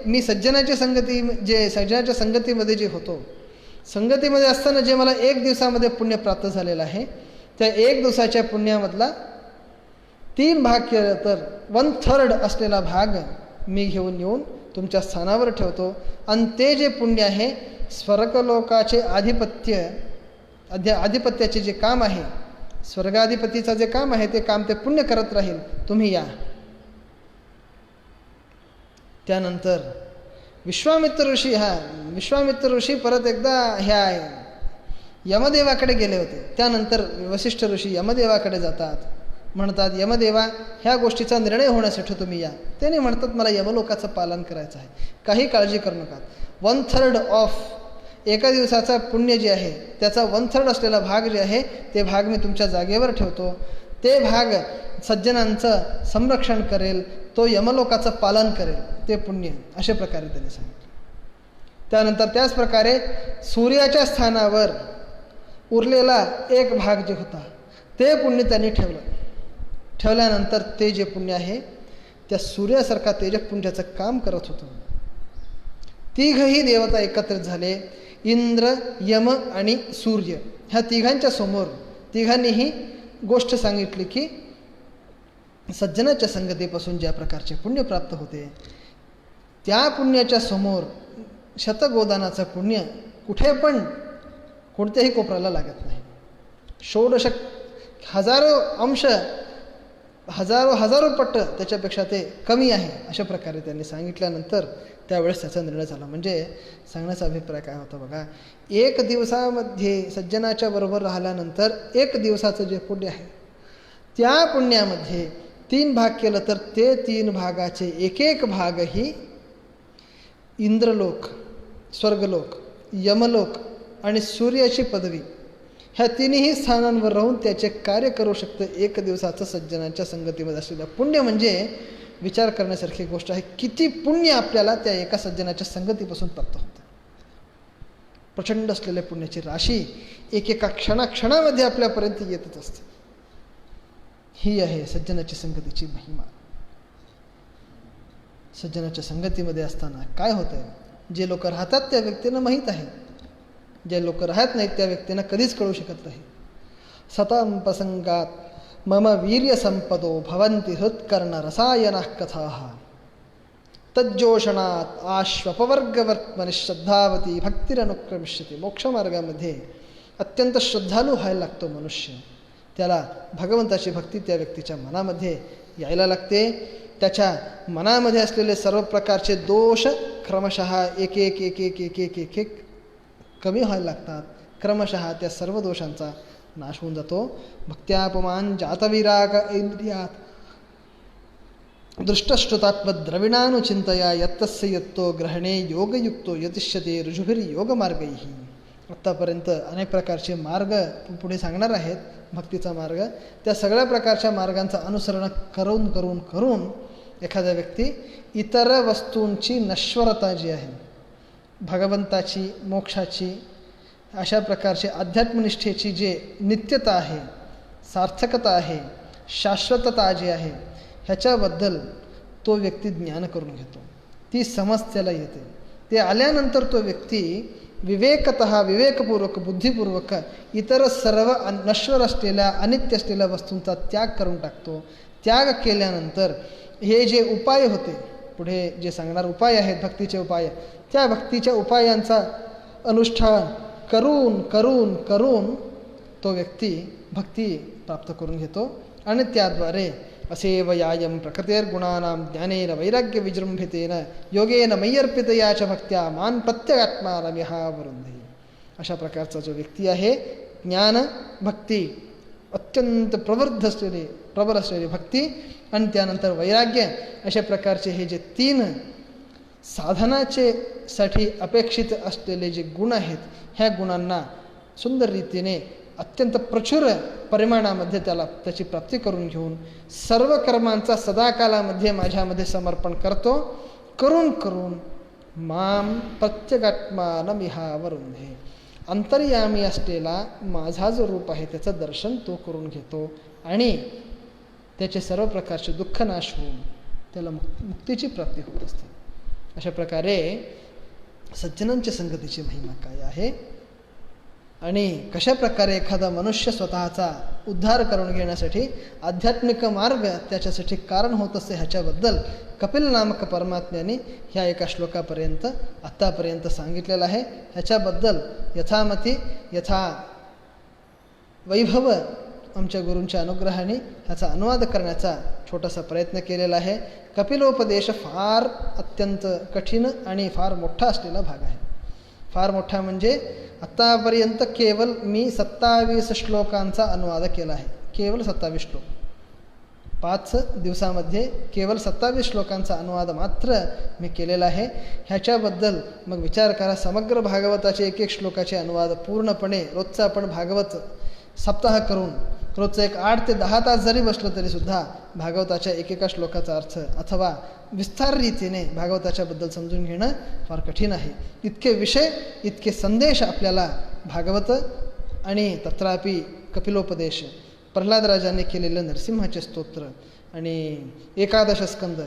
मी सज्जनाच्या संगतीमध्ये जे होतो, संगतीमध्ये असताना जे मला एक दिवसामध्ये पुण्य प्राप्त झालेलं आहे, त्या एक दिवसाच्या पुण्यामधला 3 भाग केलं तर 1/3 असलेला भाग मी घेऊन येऊन तुमच्या स्थानावर ठेवतो. आणि ते जे पुण्य आहे, स्वर्गलोकाचे आधिपत्याचे जे काम आहे, स्वर्गाधिपतीचं जे काम आहे, ते काम ते पुण्य करत राहील, तुम्ही या. त्यानंतर विश्वामित्र ऋषी परत एकदा यमदेवाकडे गेले होते. त्यानंतर वसिष्ठ ऋषी यमदेवाकडे जातात. म्हणतात, यमदेवा ह्या गोष्टीचा निर्णय होण्यासाठी तुम्ही या. त्याने म्हणतात, मला यमलोकाचं पालन करायचं आहे, काही काळजी करू नका. 1/3 ऑफ एका दिवसाचा पुण्य जे आहे त्याचा 1/3 असलेला भाग जे आहे ते भाग मी तुमच्या जागेवर ठेवतो. ते भाग सज्जनांचं संरक्षण करेल, तो यमलोकाचं पालन करेल, ते पुण्य. अशा प्रकारे त्याने सांगितलं. त्यानंतर त्याच प्रकारे सूर्याच्या स्थानावर उरलेला एक भाग जे होता ते पुण्य त्यांनी ठेवल्यानंतर ते जे पुण्य आहे त्या सूर्यासारखा तेजपुंजाचं काम करत होतं. तिघही देवता एकत्रित झाले, इंद्र, यम आणि सूर्य. ह्या तिघांच्या समोर तिघांनीही गोष्ट सांगितली की सज्जनाच्या संगतीपासून ज्या प्रकारचे पुण्य प्राप्त होते, त्या पुण्याच्या समोर शतगोदानाचं पुण्य कुठे पण कोणत्याही कोपऱ्याला लागत नाही. षोडश हजारो पट त्याच्यापेक्षा ते कमी आहे. अशा प्रकारे त्यांनी सांगितल्यानंतर त्यावेळेस त्याचा निर्णय झाला. म्हणजे सांगण्याचा अभिप्राय काय होता बघा, एक दिवसामध्ये सज्जनाच्या बरोबर राहिल्यानंतर एक दिवसाचं जे पुण्य आहे त्या पुण्यामध्ये 3 भाग केलं तर ते 3 भागाचे एक भागही इंद्रलोक, स्वर्गलोक, यमलोक आणि सूर्याची पदवी ह्या तिन्ही स्थानांवर राहून त्याचे कार्य करू शकतं. एक दिवसाचं सज्जनांच्या संगतीमध्ये असलेलं पुण्य म्हणजे विचार करण्यासारखी गोष्ट आहे. किती पुण्य आपल्याला त्या एका सज्जनाच्या संगतीपासून प्राप्त होतं. प्रचंड असलेल्या पुण्याची राशी एकेका क्षणामध्ये आपल्यापर्यंत येतच असते. ही आहे सज्जनाची संगतीची महिमा. सज्जनाच्या संगतीमध्ये असताना काय होतंय, जे लोक राहतात त्या व्यक्तींना माहीत आहे, जे लोक राहत नाहीत त्या व्यक्तींना कधीच कळू शकत नाही. सतां प्रसंगात मम वीर्य संपदो भवन्ति हृत्कर्ण रसायनाः कथाः तज्जोषणात आश्वपवर्गवर्त्मनि श्रद्धावती भक्तिरनुक्रमिष्यते. मोक्षमार्गामध्ये अत्यंत श्रद्धालू व्हायला लागतो मनुष्य. त्याला भगवंताची भक्ती त्या व्यक्तीच्या मनामध्ये यायला लागते. त्याच्या मनामध्ये असलेले सर्व प्रकारचे दोष क्रमशः एक एक एक एक एक एक एक एक कमी व्हायला लागतात. क्रमशः त्या सर्व दोषांचा नाश होऊन जातो. भक्त्यापमान जातविराग इंद्रियात दृष्टश्रुतात्मद्रविणानुचिंतया यत्तस्य यत्तो ग्रहणे योगयुक्तो यतिष्यते ऋजुभिर्योगमार्गैः. आत्तापर्यंत अनेक प्रकारचे मार्ग पुढे सांगणार आहेत. भक्तीचा मार्ग, त्या सगळ्या प्रकारच्या मार्गांचं अनुसरण करून करून करून एखादा व्यक्ती इतर वस्तूंची नश्वरता जी आहे, भगवंताची, मोक्षाची, अशा प्रकारची अध्यात्मनिष्ठेची जे नित्यता आहे, सार्थकता आहे, शाश्वतता जी आहे, ह्याच्याबद्दल तो व्यक्ती ज्ञान करून घेतो. ती समज त्याला येते. ते आल्यानंतर तो व्यक्ती विवेकपूर्वक बुद्धिपूर्वक इतर सर्व नश्वर असलेल्या अनित्य असलेल्या वस्तूंचा त्याग करून टाकतो. त्याग केल्यानंतर हे जे उपाय होते, पुढे जे सांगणार उपाय आहेत भक्तीचे उपाय, त्या भक्तीच्या उपायांचा अनुष्ठान करून करून करून तो व्यक्ती भक्ती प्राप्त करून घेतो. आणि त्याद्वारे असेवयायं प्रकृतेर्गुणानां ज्ञानेन वैराग्य विजृंभितेन योगेन मय्यर्पितया च भक्त्या मान् प्रत्यगात्मानमिहावरुन्धे. अशा प्रकारचा जो व्यक्ती आहे, ज्ञान भक्ती अत्यंत प्रबल असलेली भक्ती आणि त्यानंतर वैराग्य, अशा प्रकारचे हे जे तीन साधनाचे साठी अपेक्षित असलेले जे गुण आहेत, ह्या गुणांना सुंदर रीतीने अत्यंत प्रचुर परिमाणामध्ये त्याची प्राप्ती करून घेऊन सर्व कर्मांचा सदाकालामध्ये माझ्यामध्ये समर्पण करतो. करून करून माम प्रत्यगात्मानमिहावरुन्धे, अंतर्यामी असलेला माझा जो रूप आहे त्याचं दर्शन तो करून घेतो आणि त्याचे सर्व प्रकारचे दुःख नाश होऊन त्याला मुक्तीची प्राप्ती होत असते. अशा प्रकारे सज्जनांच्या संगतीची महिमा काय आहे आणि कशा प्रकारे एखादा मनुष्य स्वतःचा उद्धार करून घेण्यासाठी आध्यात्मिक मार्ग त्याच्यासाठी कारण होत असते, ह्याच्याबद्दल कपिल नामक परमात्म्याने ह्या एका श्लोकापर्यंत आत्तापर्यंत सांगितलेलं आहे. ह्याच्याबद्दल यथामती यथा वैभव आमच्या गुरूंच्या अनुग्रहाने ह्याचा अनुवाद करण्याचा छोटासा प्रयत्न केलेला आहे. कपिलोपदेश फार अत्यंत कठीण आणि फार मोठा असलेला भाग आहे. फार मोठा म्हणजे आत्तापर्यंत केवळ मी 27 श्लोकांचा अनुवाद केला आहे. केवळ 27 श्लोक, 5 दिवसामध्ये केवळ 27 श्लोकांचा अनुवाद मात्र मी केलेला आहे. ह्याच्याबद्दल मग विचार करा, समग्र भागवताचे एक एक श्लोकाचे अनुवाद पूर्णपणे रोजचा आपण भागवत सप्ताह करून रोजचं एक 8 ते 10 तास जरी बसलं तरीसुद्धा भागवताच्या एकेका श्लोकाचा अर्थ अथवा विस्तार रीतीने भागवताच्याबद्दल समजून घेणं फार कठीण आहे. इतके विषय, इतके संदेश आपल्याला भागवत आणि तत्रापि कपिलोपदेश, प्रल्हाद राजाने केलेलं नरसिंहाचे स्तोत्र आणि 11 स्कंद,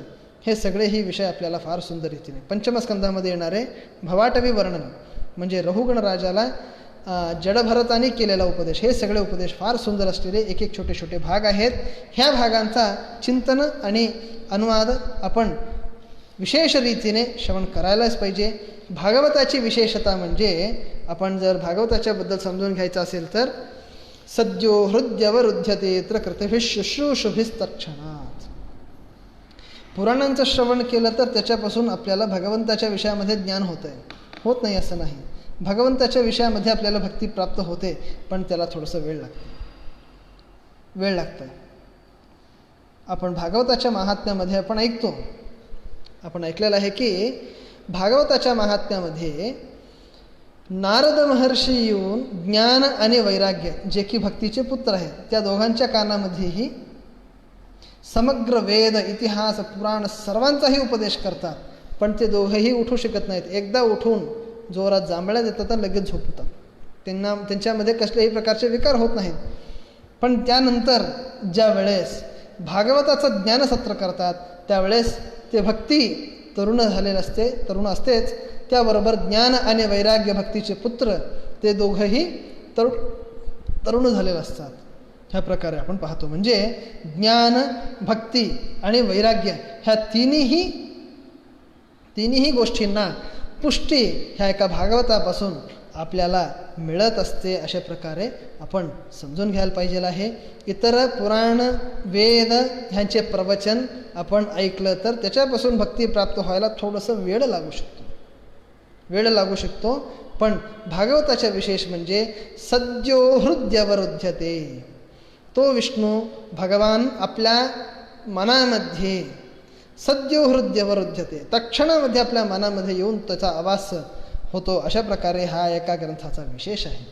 हे सगळेही विषय आपल्याला फार सुंदर रीतीने, पंचम स्कंदामध्ये येणारे भवाटवी वर्णन म्हणजे रहुगण राजाला जडभरताने केलेला उपदेश, हे सगळे उपदेश फार सुंदर असलेले एक एक छोटे छोटे भाग आहेत. ह्या भागांचा चिंतन आणि अनुवाद आपण विशेष रीतीने श्रवण करायलाच पाहिजे. भागवताची विशेषता म्हणजे आपण जर भागवताच्याबद्दल समजून घ्यायचं असेल तर सद्यो हृद्यवरुध्यते त्र कृतभिः शुश्रूषुभिस्तत्क्षणात्. पुराणांचं श्रवण केलं तर त्याच्यापासून आपल्याला भगवंताच्या विषयामध्ये ज्ञान होतं आहे, होत नाही असं नाही. भगवंताच्या विषयामध्ये आपल्याला भक्ती प्राप्त होते, पण त्याला थोडंसं वेळ लागतं. आपण भागवताच्या महात्म्यामध्ये आपण ऐकतो, आपण ऐकलेलं आहे की भागवताच्या महात्म्यामध्ये नारद महर्षी येऊन ज्ञान आणि वैराग्य जे की भक्तीचे पुत्र आहेत, त्या दोघांच्या कानामध्येही समग्र वेद इतिहास पुराण सर्वांचाही उपदेश करतात, पण ते दोघेही उठू शकत नाहीत. एकदा उठून जोरात जांभळ्या देतात आणि लगेच झोपतात. त्यांच्यामध्ये कसल्याही प्रकारचे विकार होत नाहीत. पण त्यानंतर ज्या वेळेस भागवताचं ज्ञानसत्र करतात त्यावेळेस ते भक्ती तरुण असतेच, त्याबरोबर ज्ञान आणि वैराग्य भक्तीचे पुत्र ते दोघंही तरुण झालेले असतात. ह्या प्रकारे आपण पाहतो. म्हणजे ज्ञान, भक्ती आणि वैराग्य ह्या तिन्ही गोष्टींना पुष्टी ह्या एका भागवतापासून आपल्याला मिळत असते. अशा प्रकारे आपण समजून घ्यायला पाहिजे आहे. इतर पुराण वेद ह्यांचे प्रवचन आपण ऐकलं तर त्याच्यापासून भक्ती प्राप्त व्हायला थोडंसं वेळ लागू शकतो. पण भागवताच्या विशेष म्हणजे सद्यो हृद्यवरुध्यते. तो विष्णू भगवान आपल्या मनामध्ये सद्यो हृद्यवरुध्यते, तत्क्षणामध्ये आपल्या मनामध्ये येऊन त्याचा आवास होतो. अशा प्रकारे हा एका ग्रंथाचा विशेष आहे.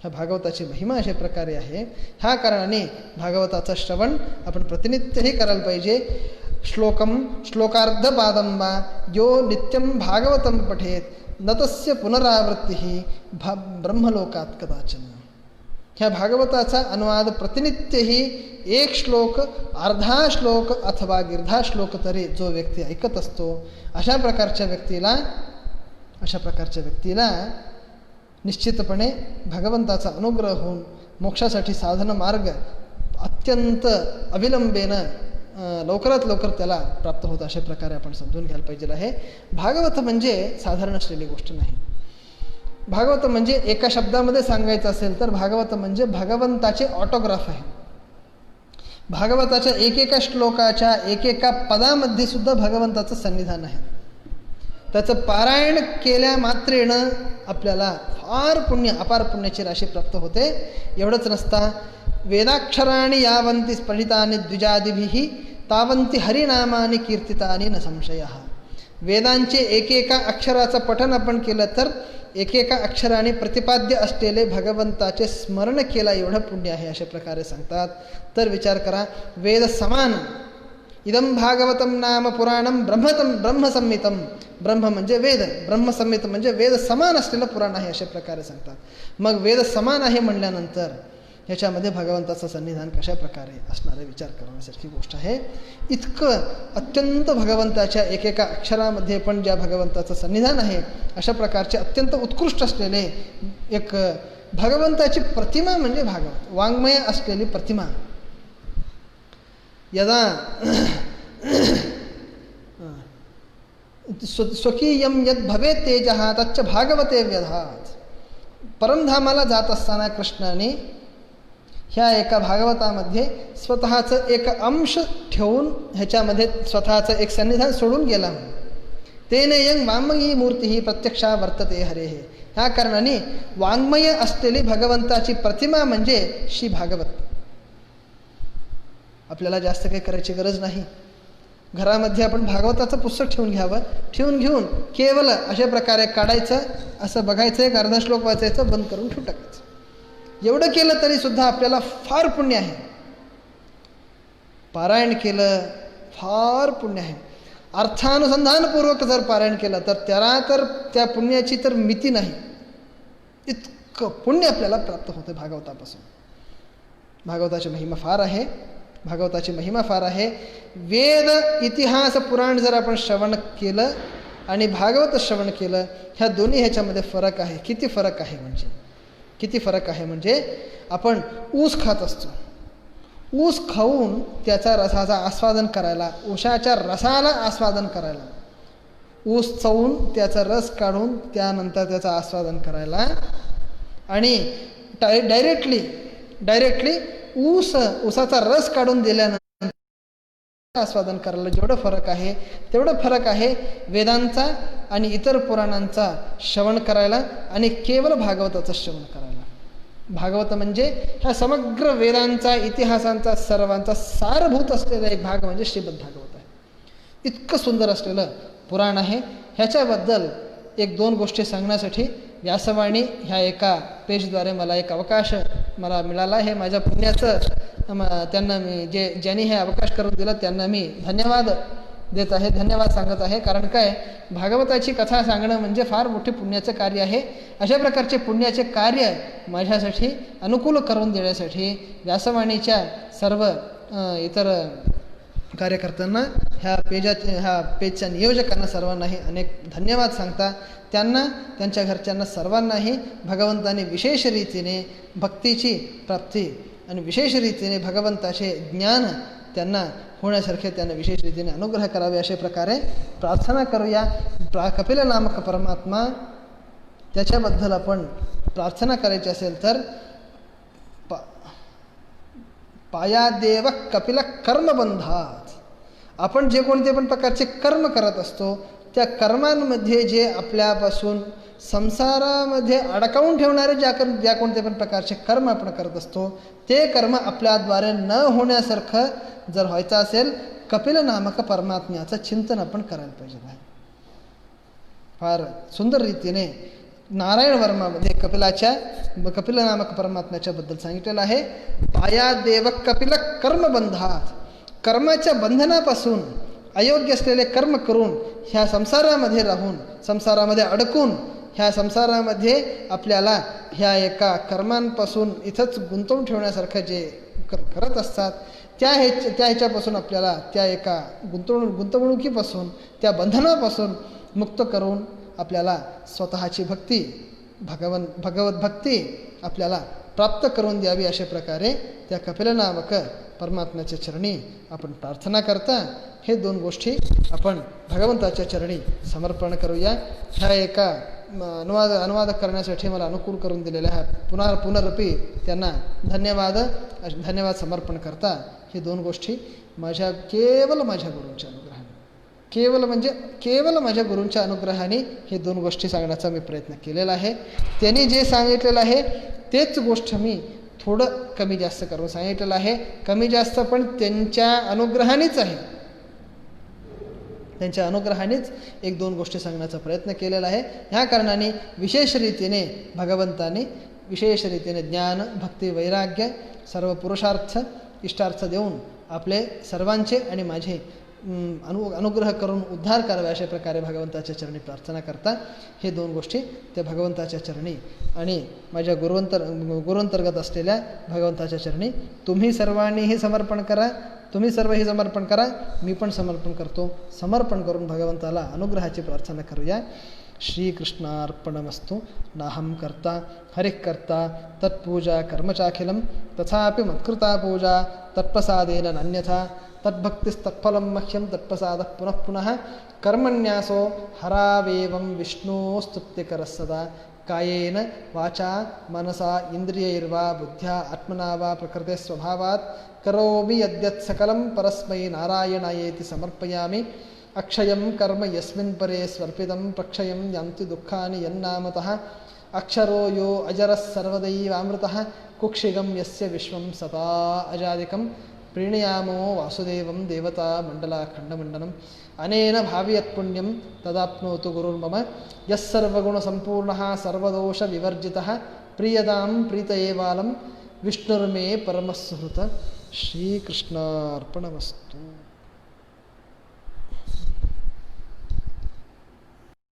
ह्या भागवताची महिमा अशा प्रकारे आहे. ह्या कारणाने भागवताचं श्रवण आपण प्रतिनित्यही करायला पाहिजे. श्लोकार्धपादं वा यो नित्यं भागवतं पठेत न तस्य पुनरावृत्ती ब्रह्मलोकात कदाचन. ह्या भागवताचा अनुवाद प्रतिनित्यही एक श्लोक, अर्धा श्लोक अथवा गिर्धा श्लोक तरी जो व्यक्ती ऐकत असतो, अशा प्रकारच्या व्यक्तीला निश्चितपणे भगवंताचा अनुग्रह होऊन मोक्षासाठी साधन मार्ग अत्यंत अविलंबेनं लवकरात लवकर त्याला प्राप्त होतं. अशा प्रकारे आपण समजून घ्यायला पाहिजे आहे. भागवत म्हणजे साधारण असलेली गोष्ट नाही. भागवत म्हणजे एका शब्दामध्ये सांगायचं असेल तर भागवत म्हणजे भगवंताचे ऑटोग्राफ आहे. भागवताच्या एकेका श्लोकाच्या एकेका पदामध्ये सुद्धा भगवंताचं सन्निधान आहे. त्याचं पारायण केल्या मात्रेनं आपल्याला अपार पुण्याची राशी प्राप्त होते. एवढंच नसता वेदाक्षराणी यावंती स्फलितानि द्विजादिभिः तावंती हरिनामानि कीर्तितानि न संशयः. वेदांचे एकेका अक्षराचं पठन आपण केलं तर एकेका अक्षराने प्रतिपाद्य असलेले भगवंताचे स्मरण केला एवढं पुण्य आहे. अशा प्रकारे सांगतात. तर विचार करा, वेद समान इदं भागवतं नाम पुराणं ब्रह्मसंहितं. ब्रह्म म्हणजे वेद, ब्रह्मसंहित म्हणजे वेद समान असलेलं पुराण आहे अशा प्रकारे सांगतात. मग वेद समान आहे म्हणल्यानंतर ह्याच्यामध्ये भगवंताचं सन्निधान कशा प्रकारे असणारे विचार करण्यासारखी गोष्ट आहे. इतकं अत्यंत भगवंताच्या एकेका अक्षरामध्ये पण ज्या भगवंताचं सन्निधान आहे अशा प्रकारचे अत्यंत उत्कृष्ट असलेले एक भगवंताची प्रतिमा म्हणजे भागवत, वाङ्मय असलेली प्रतिमा. यदा स्वकीयं यद भवे तेजः तच्च भागवते व्यधात. परमधामाला जात असताना कृष्णाने ह्या एका भागवतामध्ये स्वतःचं एक अंश ठेवून ह्याच्यामध्ये स्वतःचं एक सन्निधान सोडून गेला. तेनेयं वाङ्मयी मूर्ती प्रत्यक्षा वर्तते हरेः. ह्या कारणाने वाङ्मय असलेली भगवंताची प्रतिमा म्हणजे श्री भागवत. आपल्याला जास्त काही करायची गरज नाही. घरामध्ये आपण भागवताचं पुस्तक ठेवून घेऊन केवळ अशा प्रकारे काढायचं, असं बघायचं, एक अर्धा श्लोक वाचायचं, बंद करून ठेवून टाकायचं. एवढं केलं तरी सुद्धा आपल्याला फार पुण्य आहे. पारायण केलं फार पुण्य आहे. अर्थानुसंधानपूर्वक जर पारायण केलं तर त्याला तर त्या पुण्याची तर मिती नाही. इतकं पुण्य आपल्याला प्राप्त होतं भागवतापासून. भागवताची महिमा फार आहे. वेद इतिहास पुराण जर आपण श्रवण केलं आणि भागवत श्रवण केलं, ह्या दोन्ही ह्याच्यामध्ये फरक आहे. किती फरक आहे म्हणजे आपण ऊस खात असतो. ऊस खाऊन त्याचा रसाचा आस्वादन करायला, ऊसाच्या रसाला आस्वादन करायला, ऊस चवून त्याचा रस काढून त्यानंतर त्याचं आस्वादन करायला आणि डायरेक्टली ऊसाचा रस काढून दिल्यानंतर आस्वादन करायला जेवढं फरक आहे तेवढं फरक आहे वेदांचा आणि इतर पुराणांचा श्रवण करायला आणि केवळ भागवताचं श्रवण करायला. भागवत म्हणजे ह्या समग्र वेदांचा, इतिहासांचा, सर्वांचा सारभूत असलेला एक भाग म्हणजे श्रीमद भागवत आहे. इतकं सुंदर असलेलं पुराण आहे. ह्याच्याबद्दल एक दोन गोष्टी सांगण्यासाठी व्यासवाणी ह्या एका पेजद्वारे मला एक अवकाश मिळाला. हे माझ्या पुण्याचं त्यांना मी ज्यांनी हे अवकाश करून दिला त्यांना मी धन्यवाद देत आहे, धन्यवाद सांगत आहे. कारण काय, भागवताची कथा सांगणं म्हणजे फार मोठे पुण्याचं कार्य आहे. अशा प्रकारचे पुण्याचे कार्य माझ्यासाठी अनुकूल करून देण्यासाठी व्यासवाणीच्या सर्व इतर कार्यकर्त्यांना, ह्या पेजच्या नियोजकांना सर्वांनाही अनेक धन्यवाद सांगता. त्यांना, त्यांच्या घरच्यांना सर्वांनाही भगवंताने विशेष रीतीने भक्तीची प्राप्ती आणि विशेष रीतीने भगवंताचे ज्ञान त्यांना होण्यासारखे त्यांना विशेष रीतीने अनुग्रह करावे अशा प्रकारे प्रार्थना करूया. कपिल नामक परमात्मा त्याच्याबद्दल आपण प्रार्थना करायची असेल तर पायादेव कपिल कर्मबंधात, आपण जे कोणते पण प्रकारचे कर्म करत असतो त्या कर्मांमध्ये जे आपल्यापासून संसारामध्ये अडकावून ठेवणारे ज्या कोणते पण प्रकारचे कर्म आपण करत असतो ते कर्म आपल्याद्वारे न होण्यासारखं जर व्हायचं असेल कपिल नामक परमात्म्याचं चिंतन आपण करायला पाहिजे आहे. फार सुंदर रीतीने नारायण वर्मामध्ये कपिल नामक परमात्म्याच्या बद्दल सांगितलेलं आहे. पायादेव कपिल कर्मबंधात, कर्माच्या बंधनापासून अयोग्य असलेले कर्म करून ह्या संसारामध्ये राहून, संसारामध्ये अडकून, ह्या संसारामध्ये आपल्याला ह्या एका कर्मांपासून इथंच गुंतवून ठेवण्यासारखं जे करत असतात त्या ह्याच्यापासून आपल्याला त्या एका गुंतवणुकीपासून, त्या बंधनापासून मुक्त करून आपल्याला स्वतःची भक्ती, भगवत भक्ती आपल्याला प्राप्त करून द्यावी अशा प्रकारे त्या कपिल नामक परमात्म्याच्या चरणी आपण प्रार्थना करता हे दोन गोष्टी आपण भगवंताच्या चरणी समर्पण करूया. ह्या एका अनुवाद करण्यासाठी मला अनुकूल करून दिलेल्या ह्या पुनरपी त्यांना धन्यवाद समर्पण करता. हे दोन गोष्टी केवळ माझ्या गुरूंच्या अनुग्रहाने, केवळ माझ्या गुरूंच्या अनुग्रहाने हे दोन गोष्टी सांगण्याचा मी प्रयत्न केलेला आहे. त्यांनी जे सांगितलेलं आहे तेच गोष्ट मी थोडं कमी जास्त करून सांगितलेलं आहे. कमी जास्त पण त्यांच्या अनुग्रहानेच आहे, त्यांच्या अनुग्रहानेच एक दोन गोष्टी सांगण्याचा प्रयत्न केलेला आहे. ह्या कारणाने विशेष रीतीने भगवंताने विशेष रीतीने ज्ञान, भक्ती, वैराग्य सर्व पुरुषार्थ इष्टार्थ देऊन आपले सर्वांचे आणि माझे अनुग्रह करून उद्धार करावे अशा प्रकारे भगवंताच्या चरणी प्रार्थना करता. हे दोन गोष्टी त्या भगवंताच्या चरणी आणि माझ्या गुरुंतर्गत असलेल्या भगवंताच्या चरणी तुम्ही सर्वांनीही समर्पण करा. तुम्ही सर्वही समर्पण करा, मी पण समर्पण करतो. समर्पण करून भगवंताला अनुग्रहाची प्रार्थना करूया. श्रीकृष्णार्पणमस्तु. नाहं कर्ता हरिः कर्ता तत्पूजा कर्मचाखिलं तथापि मत्कृता पूजा तत्प्रसादेन नान्यथा तद्भक्तिस्तत्फलं मह्यं तत्प्रसादः पुनः पुनः कर्मण्यसो हरावेवं विष्णोस्तुत्यकरः सदा कायेन वाचा मनसा इन्द्रियैर्वा बुद्ध्या आत्मना वा प्रकृते स्वभावात् करोमि यद्यत् सकलं परस्मै नारायणायेति समर्पयामि. अक्षयं कर्म यस्मिन् परे स्वर्पितं प्रक्षयं यान्ति दुःखानि यन्नामतः अक्षरो यो अजरः सर्वदैवामृतः कुक्षिगं यस्य विश्वं सदा अजादिकं प्रीणयामो वासुदेवं देवता मण्डलाखण्डमण्डलम् अनेन भावयत्पुण्यं तदाप्नोतु गुरुर्मम यः सर्वगुणसम्पूर्णः सर्वदोषविवर्जितः प्रियदां प्रीतये बालं विष्णुर्मे परमः सुहृत्. श्रीकृष्णार्पणमस्तु.